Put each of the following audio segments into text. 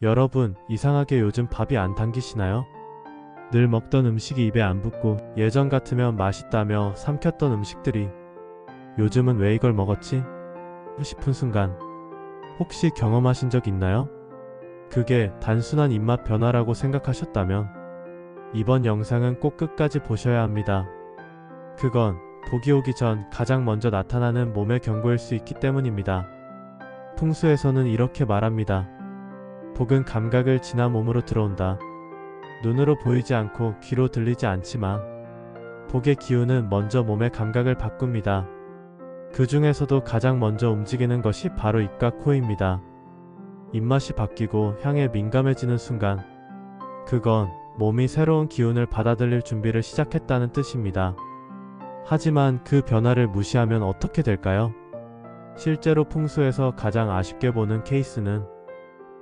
여러분, 이상하게 요즘 밥이 안 당기시나요? 늘 먹던 음식이 입에 안 붙고 예전 같으면 맛있다며 삼켰던 음식들이 요즘은 왜 이걸 먹었지? 싶은 순간 혹시 경험하신 적 있나요? 그게 단순한 입맛 변화라고 생각하셨다면 이번 영상은 꼭 끝까지 보셔야 합니다. 그건 복이 오기 전 가장 먼저 나타나는 몸의 경고일 수 있기 때문입니다. 풍수에서는 이렇게 말합니다. 복은 감각을 지나 몸으로 들어온다. 눈으로 보이지 않고 귀로 들리지 않지만 복의 기운은 먼저 몸의 감각을 바꿉니다. 그 중에서도 가장 먼저 움직이는 것이 바로 입과 코입니다. 입맛이 바뀌고 향에 민감해지는 순간 그건 몸이 새로운 기운을 받아들일 준비를 시작했다는 뜻입니다. 하지만 그 변화를 무시하면 어떻게 될까요? 실제로 풍수에서 가장 아쉽게 보는 케이스는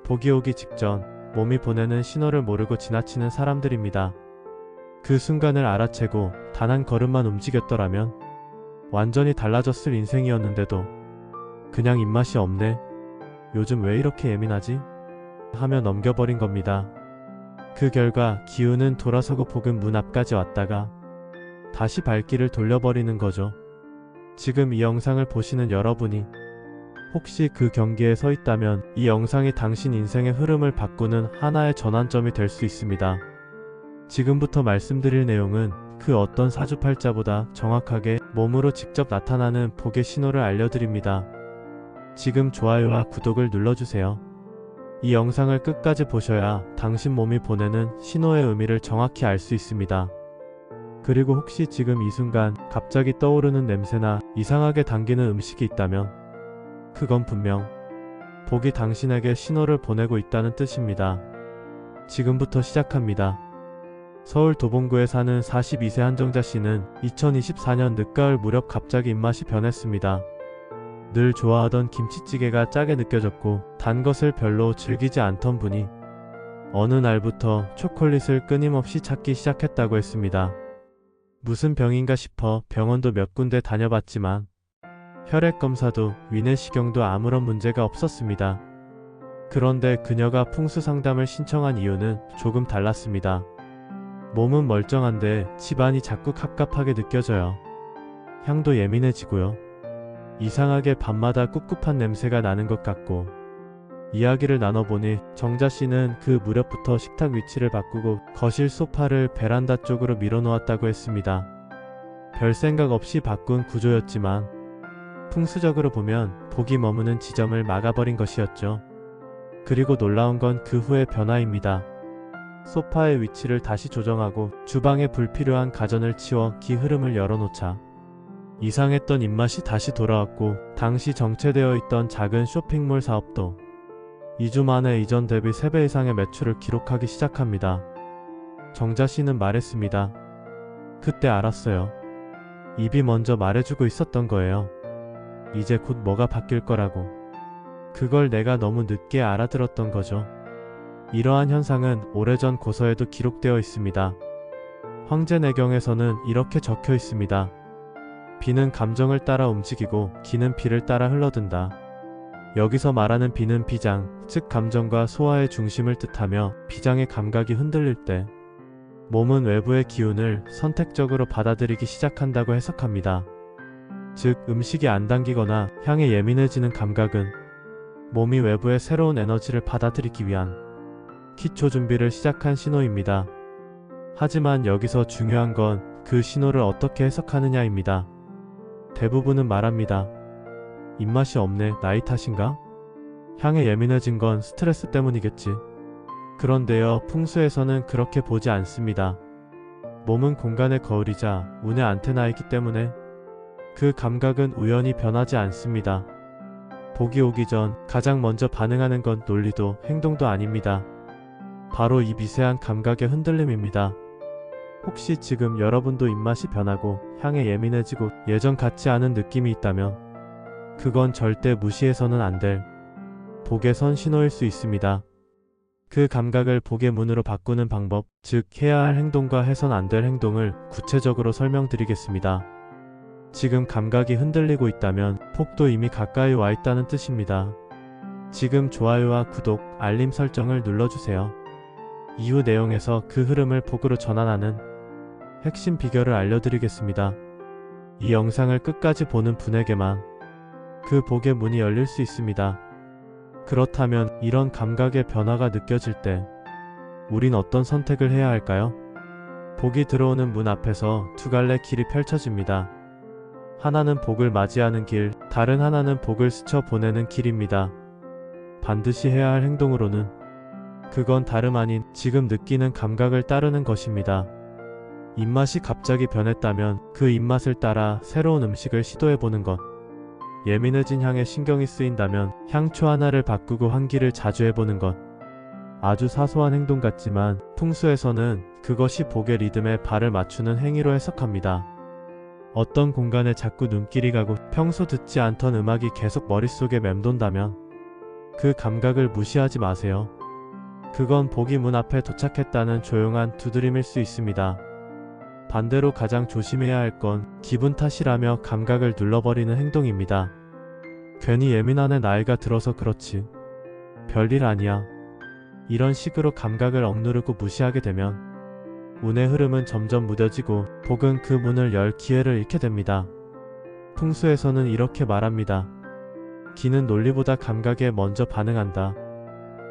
복이 오기 직전 몸이 보내는 신호를 모르고 지나치는 사람들입니다. 그 순간을 알아채고 단 한 걸음만 움직였더라면 완전히 달라졌을 인생이었는데도 그냥 입맛이 없네. 요즘 왜 이렇게 예민하지? 하며 넘겨버린 겁니다. 그 결과 기운은 돌아서고 복은 문 앞까지 왔다가 다시 발길을 돌려버리는 거죠. 지금 이 영상을 보시는 여러분이 혹시 그 경계에 서 있다면 이 영상이 당신 인생의 흐름을 바꾸는 하나의 전환점이 될 수 있습니다. 지금부터 말씀드릴 내용은 그 어떤 사주팔자보다 정확하게 몸으로 직접 나타나는 복의 신호를 알려드립니다. 지금 좋아요와 구독을 눌러주세요. 이 영상을 끝까지 보셔야 당신 몸이 보내는 신호의 의미를 정확히 알 수 있습니다. 그리고 혹시 지금 이 순간 갑자기 떠오르는 냄새나 이상하게 당기는 음식이 있다면 그건 분명 복이 당신에게 신호를 보내고 있다는 뜻입니다. 지금부터 시작합니다. 서울 도봉구에 사는 42세 한정자 씨는 2024년 늦가을 무렵 갑자기 입맛이 변했습니다. 늘 좋아하던 김치찌개가 짜게 느껴졌고 단 것을 별로 즐기지 않던 분이 어느 날부터 초콜릿을 끊임없이 찾기 시작했다고 했습니다. 무슨 병인가 싶어 병원도 몇 군데 다녀봤지만 혈액검사도 위내시경도 아무런 문제가 없었습니다. 그런데 그녀가 풍수 상담을 신청한 이유는 조금 달랐습니다. 몸은 멀쩡한데 집안이 자꾸 갑갑하게 느껴져요. 향도 예민해지고요. 이상하게 밤마다 꿉꿉한 냄새가 나는 것 같고 이야기를 나눠보니 정자 씨는 그 무렵부터 식탁 위치를 바꾸고 거실 소파를 베란다 쪽으로 밀어놓았다고 했습니다. 별 생각 없이 바꾼 구조였지만 풍수적으로 보면 복이 머무는 지점을 막아버린 것이었죠. 그리고 놀라운 건 그 후의 변화입니다. 소파의 위치를 다시 조정하고 주방에 불필요한 가전을 치워 기 흐름을 열어놓자 이상했던 입맛이 다시 돌아왔고 당시 정체되어 있던 작은 쇼핑몰 사업도 2주 만에 이전 대비 3배 이상의 매출을 기록하기 시작합니다. 정자 씨는 말했습니다. 그때 알았어요. 입이 먼저 말해주고 있었던 거예요. 이제 곧 뭐가 바뀔 거라고. 그걸 내가 너무 늦게 알아들었던 거죠. 이러한 현상은 오래전 고서에도 기록되어 있습니다. 황제내경에서는 이렇게 적혀 있습니다. 비는 감정을 따라 움직이고 기는 비를 따라 흘러든다. 여기서 말하는 비는 비장, 즉 감정과 소화의 중심을 뜻하며 비장의 감각이 흔들릴 때 몸은 외부의 기운을 선택적으로 받아들이기 시작한다고 해석합니다. 즉 음식이 안 당기거나 향에 예민해지는 감각은 몸이 외부의 새로운 에너지를 받아들이기 위한 기초 준비를 시작한 신호입니다. 하지만 여기서 중요한 건 그 신호를 어떻게 해석하느냐입니다. 대부분은 말합니다. 입맛이 없네, 나이 탓인가? 향에 예민해진 건 스트레스 때문이겠지. 그런데요, 풍수에서는 그렇게 보지 않습니다. 몸은 공간의 거울이자 운의 안테나이기 때문에 그 감각은 우연히 변하지 않습니다. 복이 오기 전 가장 먼저 반응하는 건 논리도 행동도 아닙니다. 바로 이 미세한 감각의 흔들림입니다. 혹시 지금 여러분도 입맛이 변하고 향에 예민해지고 예전 같지 않은 느낌이 있다면 그건 절대 무시해서는 안 될 복의 선 신호일 수 있습니다. 그 감각을 복의 문으로 바꾸는 방법, 즉 해야 할 행동과 해선 안 될 행동을 구체적으로 설명드리겠습니다. 지금 감각이 흔들리고 있다면 폭도 이미 가까이 와 있다는 뜻입니다. 지금 좋아요와 구독, 알림 설정을 눌러주세요. 이후 내용에서 그 흐름을 복으로 전환하는 핵심 비결을 알려드리겠습니다. 이 영상을 끝까지 보는 분에게만 그 복의 문이 열릴 수 있습니다. 그렇다면 이런 감각의 변화가 느껴질 때 우린 어떤 선택을 해야 할까요? 복이 들어오는 문 앞에서 두 갈래 길이 펼쳐집니다. 하나는 복을 맞이하는 길, 다른 하나는 복을 스쳐 보내는 길입니다. 반드시 해야 할 행동으로는 그건 다름 아닌 지금 느끼는 감각을 따르는 것입니다. 입맛이 갑자기 변했다면 그 입맛을 따라 새로운 음식을 시도해보는 것. 예민해진 향에 신경이 쓰인다면 향초 하나를 바꾸고 환기를 자주 해보는 것. 아주 사소한 행동 같지만 풍수에서는 그것이 복의 리듬에 발을 맞추는 행위로 해석합니다. 어떤 공간에 자꾸 눈길이 가고 평소 듣지 않던 음악이 계속 머릿속에 맴돈다면 그 감각을 무시하지 마세요. 그건 복이 문 앞에 도착했다는 조용한 두드림일 수 있습니다. 반대로 가장 조심해야 할 건 기분 탓이라며 감각을 눌러버리는 행동입니다. 괜히 예민한 애 나이가 들어서 그렇지. 별일 아니야. 이런 식으로 감각을 억누르고 무시하게 되면 운의 흐름은 점점 무뎌지고 복은 그 문을 열 기회를 잃게 됩니다. 풍수에서는 이렇게 말합니다. 기는 논리보다 감각에 먼저 반응한다.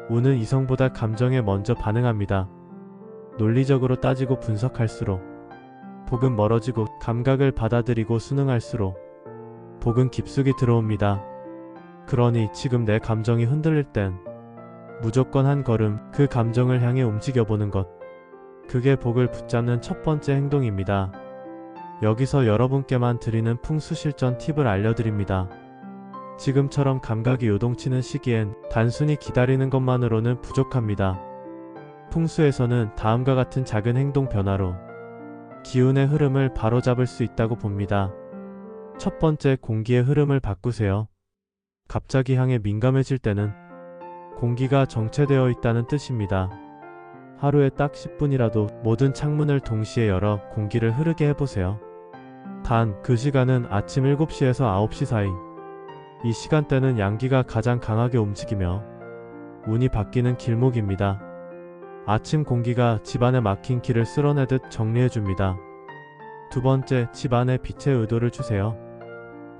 운은 이성보다 감정에 먼저 반응합니다. 논리적으로 따지고 분석할수록 복은 멀어지고 감각을 받아들이고 순응할수록 복은 깊숙이 들어옵니다. 그러니 지금 내 감정이 흔들릴 땐 무조건 한 걸음 그 감정을 향해 움직여보는 것. 그게 복을 붙잡는 첫 번째 행동입니다. 여기서 여러분께만 드리는 풍수 실전 팁을 알려드립니다. 지금처럼 감각이 요동치는 시기엔 단순히 기다리는 것만으로는 부족합니다. 풍수에서는 다음과 같은 작은 행동 변화로 기운의 흐름을 바로잡을 수 있다고 봅니다. 첫 번째, 공기의 흐름을 바꾸세요. 갑자기 향에 민감해질 때는 공기가 정체되어 있다는 뜻입니다. 하루에 딱 10분이라도 모든 창문을 동시에 열어 공기를 흐르게 해보세요. 단, 그 시간은 아침 7시에서 9시 사이. 이 시간대는 양기가 가장 강하게 움직이며 운이 바뀌는 길목입니다. 아침 공기가 집안에 막힌 길을 쓸어내듯 정리해줍니다. 두 번째, 집안에 빛의 의도를 주세요.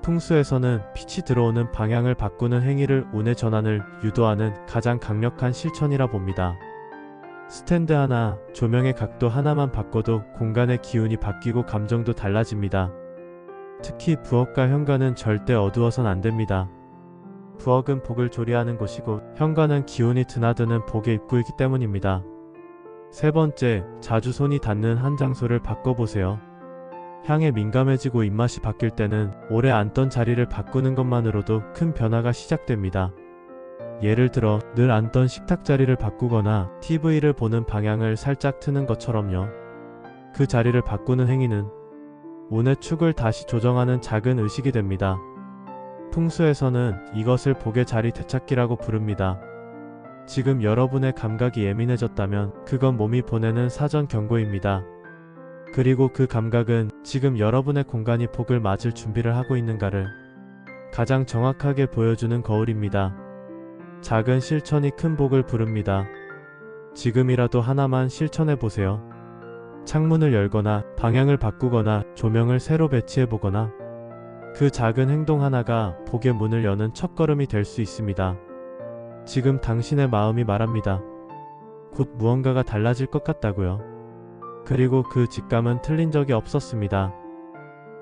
풍수에서는 빛이 들어오는 방향을 바꾸는 행위를 운의 전환을 유도하는 가장 강력한 실천이라 봅니다. 스탠드 하나, 조명의 각도 하나만 바꿔도 공간의 기운이 바뀌고 감정도 달라집니다. 특히 부엌과 현관은 절대 어두워선 안 됩니다. 부엌은 복을 조리하는 곳이고 현관은 기운이 드나드는 복의 입구이기 때문입니다. 세 번째, 자주 손이 닿는 한 장소를 바꿔보세요. 향에 민감해지고 입맛이 바뀔 때는 오래 앉던 자리를 바꾸는 것만으로도 큰 변화가 시작됩니다. 예를 들어 늘 앉던 식탁 자리를 바꾸거나 TV를 보는 방향을 살짝 트는 것처럼요. 그 자리를 바꾸는 행위는 운의 축을 다시 조정하는 작은 의식이 됩니다. 풍수에서는 이것을 복의 자리 되찾기라고 부릅니다. 지금 여러분의 감각이 예민해졌다면 그건 몸이 보내는 사전 경고입니다. 그리고 그 감각은 지금 여러분의 공간이 복을 맞을 준비를 하고 있는가를 가장 정확하게 보여주는 거울입니다. 작은 실천이 큰 복을 부릅니다. 지금이라도 하나만 실천해보세요. 창문을 열거나 방향을 바꾸거나 조명을 새로 배치해보거나 그 작은 행동 하나가 복의 문을 여는 첫걸음이 될 수 있습니다. 지금 당신의 마음이 말합니다. 곧 무언가가 달라질 것 같다고요. 그리고 그 직감은 틀린 적이 없었습니다.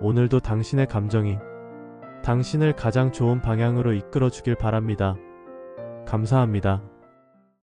오늘도 당신의 감정이 당신을 가장 좋은 방향으로 이끌어 주길 바랍니다. 감사합니다.